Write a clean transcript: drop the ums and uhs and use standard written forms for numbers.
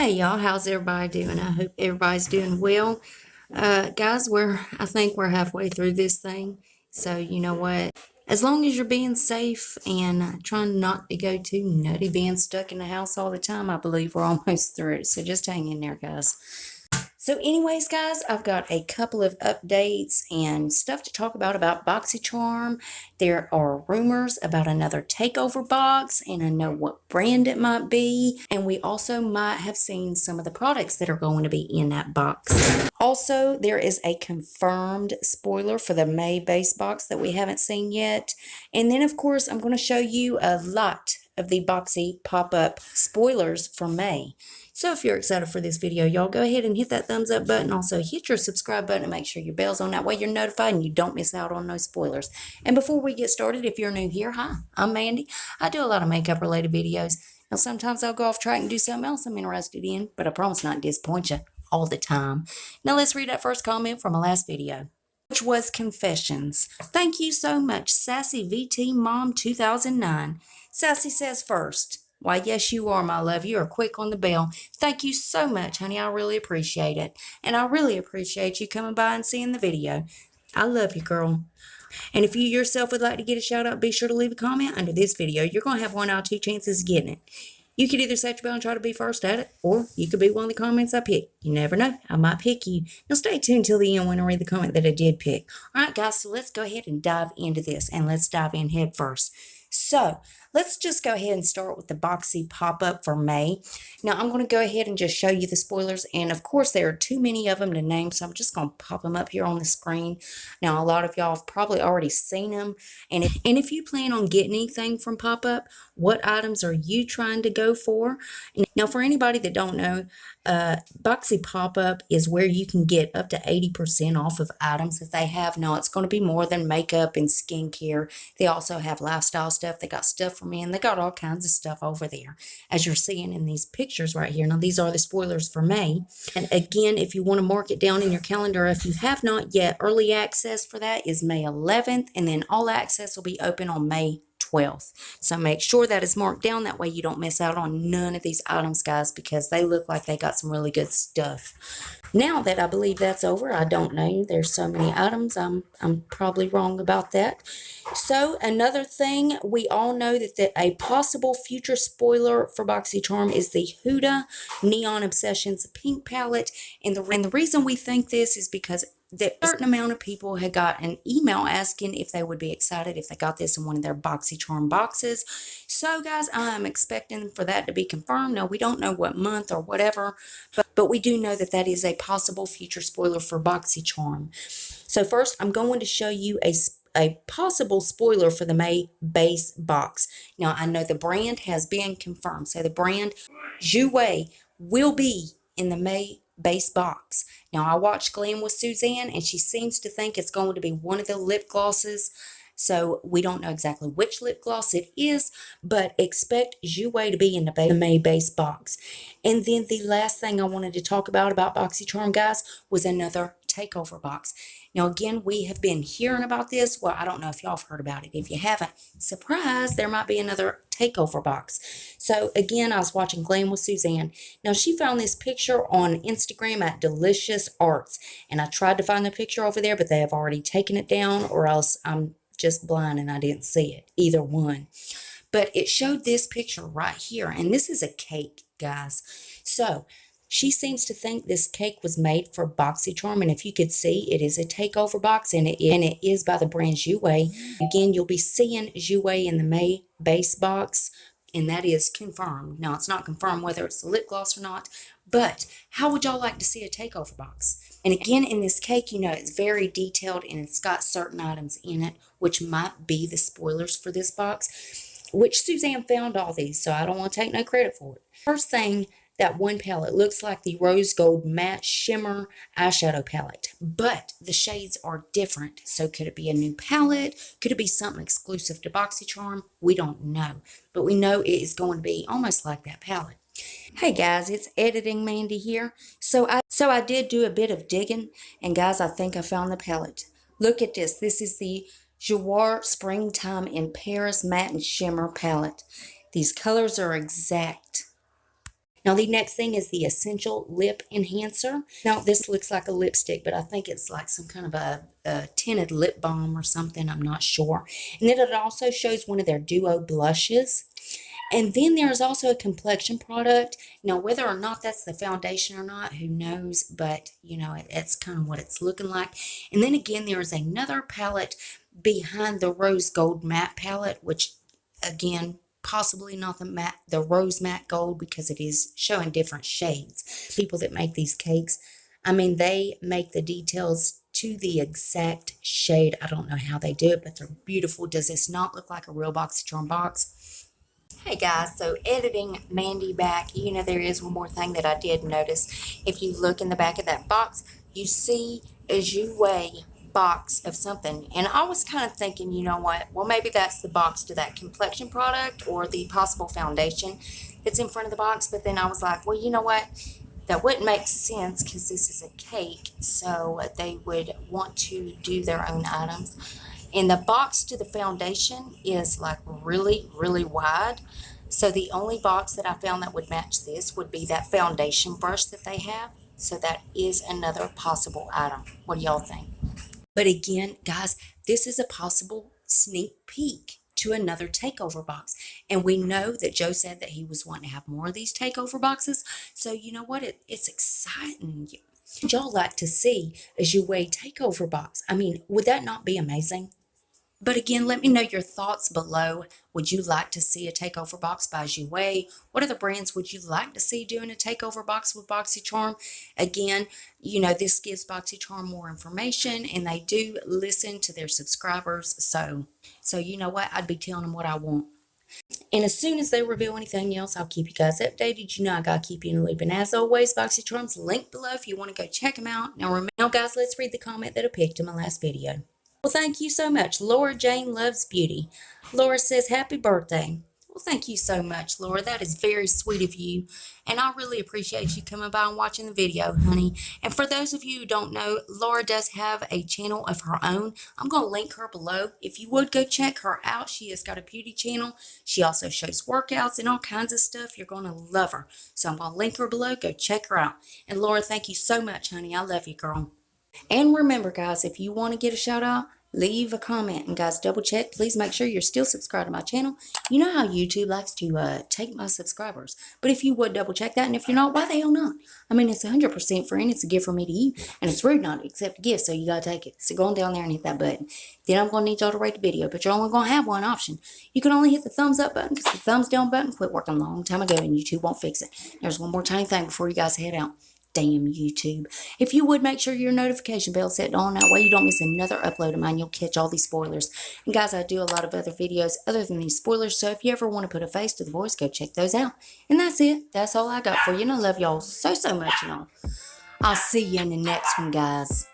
Hey y'all, how's everybody doing? I hope everybody's doing well. Guys, I think we're halfway through this thing. So you know what? As long as you're being safe and trying not to go too nutty, being stuck in the house all the time, I believe we're almost through it. So just hang in there, guys. So anyways, guys, I've got a couple of updates and stuff to talk about BoxyCharm. There are rumors about another takeover box, and I know what brand it might be. And we also might have seen some of the products that are going to be in that box. Also, there is a confirmed spoiler for the May base box that we haven't seen yet. And then, of course, I'm going to show you a lot of the Boxy pop-up spoilers for May. So if you're excited for this video, y'all go ahead and hit that thumbs up button. Also hit your subscribe button and make sure your bell's on. That way you're notified and you don't miss out on no spoilers. And before we get started, if you're new here, hi, I'm Mandy. I do a lot of makeup related videos. Now sometimes I'll go off track and do something else I'm interested in, but I promise not to disappoint you all the time. Now let's read that first comment from my last video, which was confessions. Thank you so much, Sassy VT Mom 2009. Sassy says first, why, yes, you are, my love. You are quick on the bell. Thank you so much, honey. I really appreciate it. And I really appreciate you coming by and seeing the video. I love you, girl. And if you yourself would like to get a shout out, be sure to leave a comment under this video. You're going to have 1 out of 2 chances of getting it. You could either set your bell and try to be first at it, or you could be one of the comments I pick. You never know. I might pick you. Now stay tuned till the end when I read the comment that I did pick. All right, guys, so let's go ahead and dive into this, and let's dive in head first. So let's just go ahead and start with the Boxy pop-up for May. Now I'm going to go ahead and just show you the spoilers, and of course there are too many of them to name, so I'm just going to pop them up here on the screen. Now a lot of y'all have probably already seen them, and if you plan on getting anything from pop-up, what items are you trying to go for? Now for anybody that don't know, Boxy pop-up is where you can get up to 80% off of items that they have. Now it's going to be more than makeup and skincare. They also have lifestyle stuff. They got stuff for men. They got all kinds of stuff over there, as you're seeing in these pictures right here. Now these are the spoilers for May. And again, if you want to mark it down in your calendar, if you have not yet, early access for that is May 11th, and then all access will be open on May 12th. So make sure that is marked down. That way you don't miss out on none of these items, guys, because they look like they got some really good stuff. Now that I believe that's over, I don't know. There's so many items. I'm probably wrong about that. So another thing, we all know that a possible future spoiler for BoxyCharm is the Huda Neon Obsessions pink palette. And the reason we think this is because a certain amount of people had got an email asking if they would be excited if they got this in one of their BoxyCharm boxes. So guys, I'm expecting for that to be confirmed. Now we don't know what month or whatever, but we do know that that is a possible future spoiler for BoxyCharm. So first, I'm going to show you a possible spoiler for the May base box. Now I know the brand has been confirmed. So the brand Jouer will be in the May base box. Now I watched GlamBySuzan, and she seems to think it's going to be one of the lip glosses. So we don't know exactly which lip gloss it is, but expect Jouer to be in the May base box. And then the last thing I wanted to talk about BoxyCharm, guys, was another takeover box. Now again, we have been hearing about this. Well, I don't know if y'all have heard about it. If you haven't, surprise, there might be another takeover box. So again, I was watching GlamBySuzan. Now she found this picture on Instagram at Delicious Arts, and I tried to find the picture over there, but they have already taken it down, or else I'm just blind and I didn't see it. Either one. But it showed this picture right here, and this is a cake, guys. So she seems to think this cake was made for BoxyCharm, and if you could see, it is a takeover box, and it is by the brand Jouer. Again, you'll be seeing Jouer in the May base box, and that is confirmed. Now, it's not confirmed whether it's a lip gloss or not, but how would y'all like to see a takeover box? And again, in this cake, you know, it's very detailed, and it's got certain items in it, which might be the spoilers for this box, which Suzanne found all these, so I don't want to take no credit for it. First thing, that one palette looks like the Rose Gold Matte Shimmer eyeshadow palette, but the shades are different. So could it be a new palette? Could it be something exclusive to BoxyCharm? We don't know, but we know it is going to be almost like that palette. Hey guys, it's Editing Mandy here. So I did do a bit of digging, and guys, I think I found the palette. Look at this. This is the Jouer Springtime in Paris Matte and Shimmer palette. These colors are exact. Now, the next thing is the Essential Lip Enhancer. Now, this looks like a lipstick, but I think it's like some kind of a tinted lip balm or something. I'm not sure. And then it also shows one of their duo blushes. And then there's also a complexion product. Now, whether or not that's the foundation or not, who knows? But, you know, it's kind of what it's looking like. And then again, there is another palette behind the Rose Gold Matte palette, which, again, possibly not the rose matte gold, because it is showing different shades. People that make these cakes, I mean, they make the details to the exact shade. I don't know how they do it, but they're beautiful. Does this not look like a real BoxyCharm box? Hey guys, so editing Mandy back, you know, there is one more thing that I did notice. If you look in the back of that box, you see as you weigh box of something. And I was kind of thinking, you know what, well, maybe that's the box to that complexion product or the possible foundation that's in front of the box. But then I was like, well, you know what, that wouldn't make sense because this is a cake. So they would want to do their own items. And the box to the foundation is like really, really wide. So the only box that I found that would match this would be that foundation brush that they have. So that is another possible item. What do y'all think? But again, guys, this is a possible sneak peek to another takeover box. And we know that Joe said that he was wanting to have more of these takeover boxes. So you know what? It's exciting. Would y'all like to see as you weigh takeover box? I mean, would that not be amazing? But again, let me know your thoughts below. Would you like to see a takeover box by As You Weigh? What other brands would you like to see doing a takeover box with BoxyCharm? Again, you know, this gives BoxyCharm more information, and they do listen to their subscribers. So you know what? I'd be telling them what I want. And as soon as they reveal anything else, I'll keep you guys updated. You know I gotta keep you in the loop. And as always, BoxyCharm's linked below if you want to go check them out. Now, guys, let's read the comment that I picked in my last video. Well, thank you so much. LauraJane Loves Beauty. Laura says, happy birthday. Well, thank you so much, Laura. That is very sweet of you. And I really appreciate you coming by and watching the video, honey. And for those of you who don't know, Laura does have a channel of her own. I'm going to link her below. If you would go check her out, she has got a beauty channel. She also shows workouts and all kinds of stuff. You're going to love her. So I'm going to link her below. Go check her out. And Laura, thank you so much, honey. I love you, girl. And remember, guys, if you want to get a shout out, leave a comment. And guys, double check. Please make sure you're still subscribed to my channel. You know how YouTube likes to take my subscribers. But if you would double check that, and if you're not, why the hell not? I mean, it's 100% free, and it's a gift from me to you. And it's rude not to accept a gift, so you got to take it. So go on down there and hit that button. Then I'm going to need y'all to rate the video, but you're only going to have one option. You can only hit the thumbs up button because the thumbs down button quit working a long time ago, and YouTube won't fix it. There's one more tiny thing before you guys head out. Damn YouTube. If you would make sure your notification bell set on, that way you don't miss another upload of mine, you'll catch all these spoilers. And guys, I do a lot of other videos other than these spoilers, so if you ever want to put a face to the voice, go check those out. And that's it. That's all I got for you, and I love y'all so, so much, y'all. I'll see you in the next one, guys.